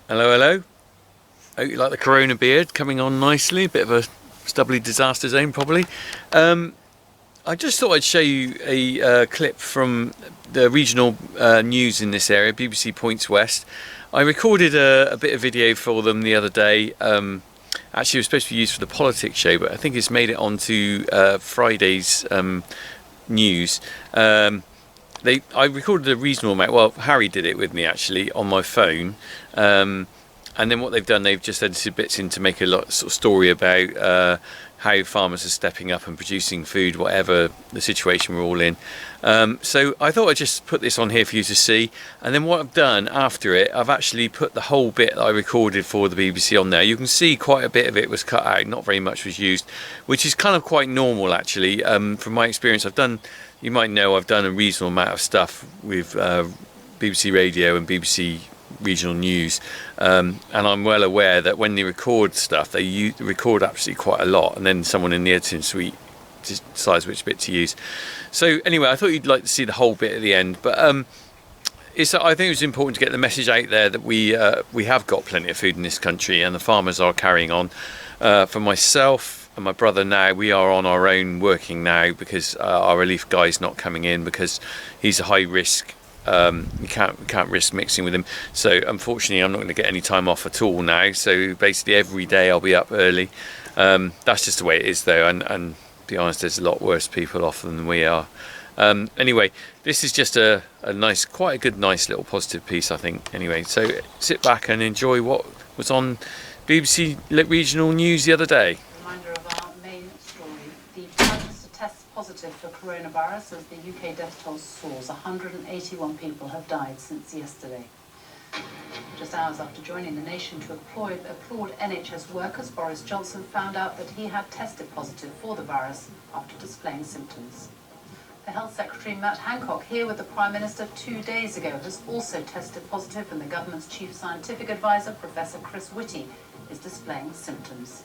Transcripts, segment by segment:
Hello, hello. Hope you like the Corona beard coming on nicely. A bit of a stubbly disaster zone, probably. Um, I just thought I'd show you a clip from the regional news in this area, BBC Points West. I recorded a bit of video for them the other day. Actually, it was supposed to be used for the politics show, but I think it's made it onto Friday's news. I recorded a reasonable amount. Well, Harry did it with me actually on my phone. And then what they've done, they've just edited bits in to make a sort of story about how farmers are stepping up and producing food, whatever the situation we're all in. So I thought I'd just put this on here for you to see. And then what I've done after it, I've actually put the whole bit that I recorded for the BBC on there. You can see quite a bit of it was cut out, not very much was used, which is kind of quite normal actually. From my experience, you might know I've done a reasonable amount of stuff with BBC Radio and BBC regional news, and I'm well aware that when they record stuff, they record absolutely quite a lot, and then someone in the editing suite decides which bit to use. So anyway, I thought you'd like to see the whole bit at the end, but I think it was important to get the message out there that we have got plenty of food in this country, and the farmers are carrying on. For myself and my brother now, we are on our own working now because our relief guy's not coming in because he's a high risk. We can't risk mixing with him, so unfortunately I'm not going to get any time off at all now. So basically every day I'll be up early. That's just the way it is though, and to be honest, there's a lot worse people off than we are. Anyway, this is just quite a good nice little positive piece, I think. Anyway, so sit back and enjoy what was on BBC regional news the other day. Reminder of our main story. The first test positive for coronavirus as the UK death toll soars. 181 people have died since yesterday. Just hours after joining the nation to applaud NHS workers, Boris Johnson found out that he had tested positive for the virus after displaying symptoms. The Health Secretary, Matt Hancock, here with the Prime Minister 2 days ago, has also tested positive, and the government's chief scientific advisor, Professor Chris Whitty, is displaying symptoms.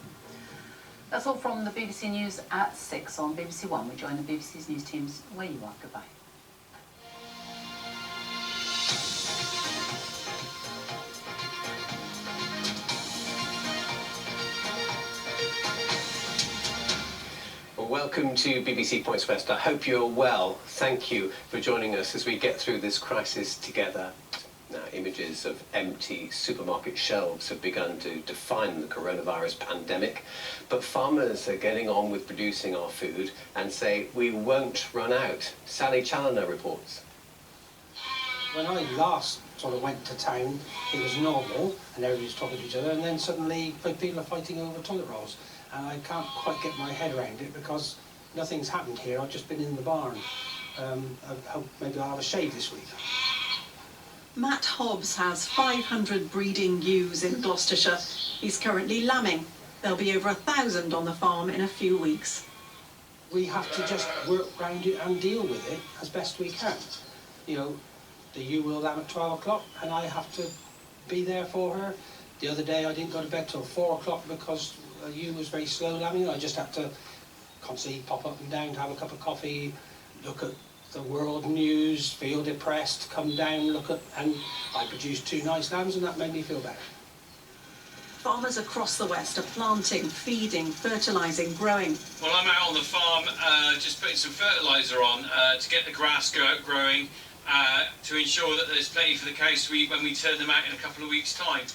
That's all from the BBC News at 6 on BBC One. We join the BBC's news teams where you are. Goodbye. Welcome to BBC Points West. I hope you're well. Thank you for joining us as we get through this crisis together. Now, images of empty supermarket shelves have begun to define the coronavirus pandemic, but farmers are getting on with producing our food and say we won't run out. Sally Challoner reports. When I last sort of went to town, it was normal and everybody was talking to each other, and then suddenly people are fighting over toilet rolls. And I can't quite get my head around it because nothing's happened here. I've just been in the barn. I hope maybe I'll have a shave this week. Matt Hobbs has 500 breeding ewes in Gloucestershire. He's currently lambing. There'll be over 1,000 on the farm in a few weeks. We have to just work around it and deal with it as best we can. You know, the ewe will lamb at 12 o'clock and I have to be there for her. The other day I didn't go to bed till 4 o'clock because the ewe was very slow lambing. I just had to constantly pop up and down to have a cup of coffee, look at the world news, feel depressed, come down, and I produced 2 nice lambs and that made me feel better. Farmers across the West are planting, feeding, fertilising, growing. Well, I'm out on the farm just putting some fertiliser on to get the grass growing, to ensure that there's plenty for the cows to eat when we turn them out in a couple of weeks' time.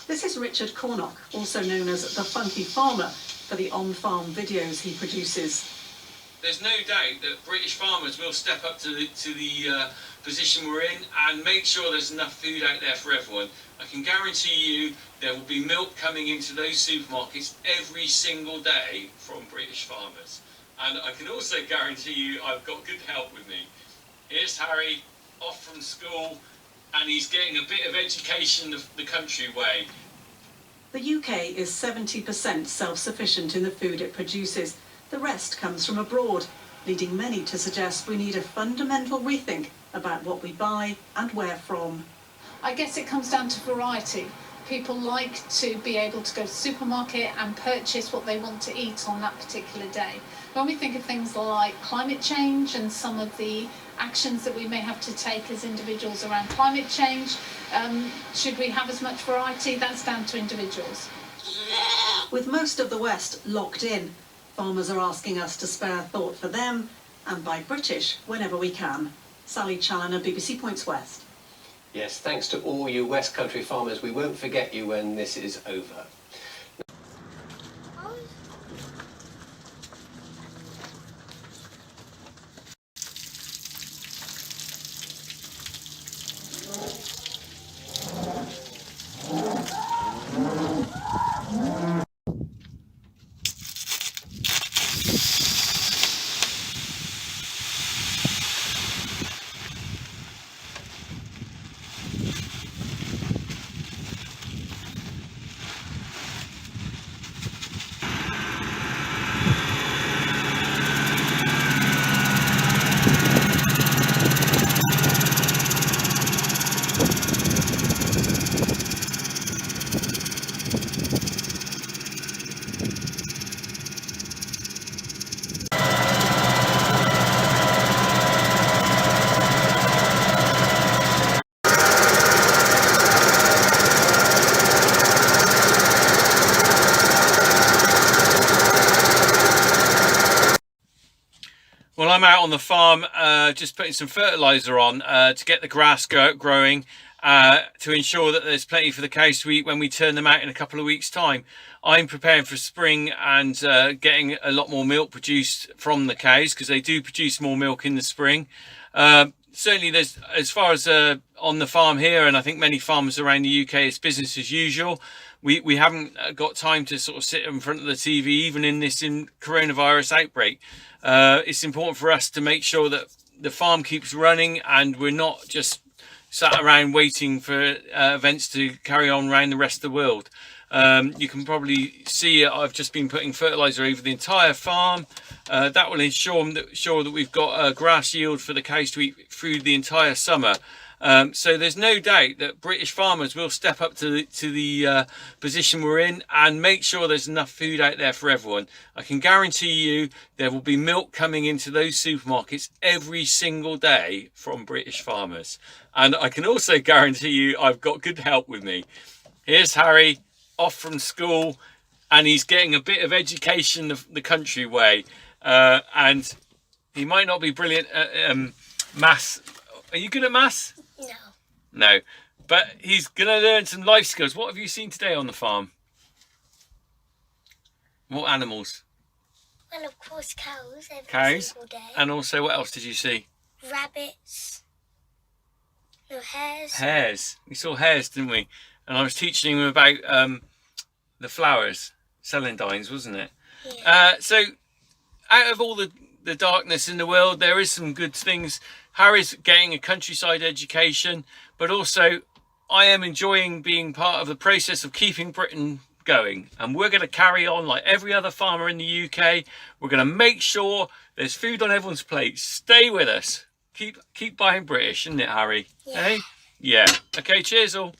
This is Richard Cornock, also known as the Funky Farmer, for the on-farm videos he produces. There's no doubt that British farmers will step up to the position we're in and make sure there's enough food out there for everyone. I can guarantee you there will be milk coming into those supermarkets every single day from British farmers. And I can also guarantee you I've got good help with me. Here's Harry, off from school, and he's getting a bit of education the country way. The UK is 70% self-sufficient in the food it produces. The rest comes from abroad, leading many to suggest we need a fundamental rethink about what we buy and where from. I guess it comes down to variety. People like to be able to go to the supermarket and purchase what they want to eat on that particular day. When we think of things like climate change and some of the actions that we may have to take as individuals around climate change. Should we have as much variety? That's down to individuals. With most of the West locked in, farmers are asking us to spare a thought for them and buy British whenever we can. Sally Challoner, BBC Points West. Yes, thanks to all you West Country farmers. We won't forget you when this is over. Well, I'm out on the farm just putting some fertiliser on to get the grass growing, to ensure that there's plenty for the cows to eat when we turn them out in a couple of weeks' time. I'm preparing for spring and getting a lot more milk produced from the cows, because they do produce more milk in the spring. Certainly there's, as far as on the farm here, and I think many farmers around the UK, it's business as usual. We haven't got time to sort of sit in front of the TV, even in this coronavirus outbreak. It's important for us to make sure that the farm keeps running and we're not just sat around waiting for events to carry on around the rest of the world. You can probably see I've just been putting fertiliser over the entire farm. That will ensure that we've got a grass yield for the cows to eat through the entire summer. So there's no doubt that British farmers will step up to the position we're in and make sure there's enough food out there for everyone. I can guarantee you there will be milk coming into those supermarkets every single day from British farmers. And I can also guarantee you I've got good help with me. Here's Harry, off from school, and he's getting a bit of education the country way. And he might not be brilliant at maths. Are you good at maths? No, but he's going to learn some life skills. What have you seen today on the farm? What animals? Well, of course, cows Cows? single day. And also, what else did you see? Rabbits. No, hares. Hares. We saw hares, didn't we? And I was teaching him about the flowers, celandines, wasn't it? Yeah. So, out of all the darkness in the world, there is some good things. Harry's getting a countryside education, but also I am enjoying being part of the process of keeping Britain going. And we're going to carry on like every other farmer in the UK. We're going to make sure there's food on everyone's plate. Stay with us. Keep buying British, isn't it, Harry? Yeah. Hey? Yeah. Okay, cheers all.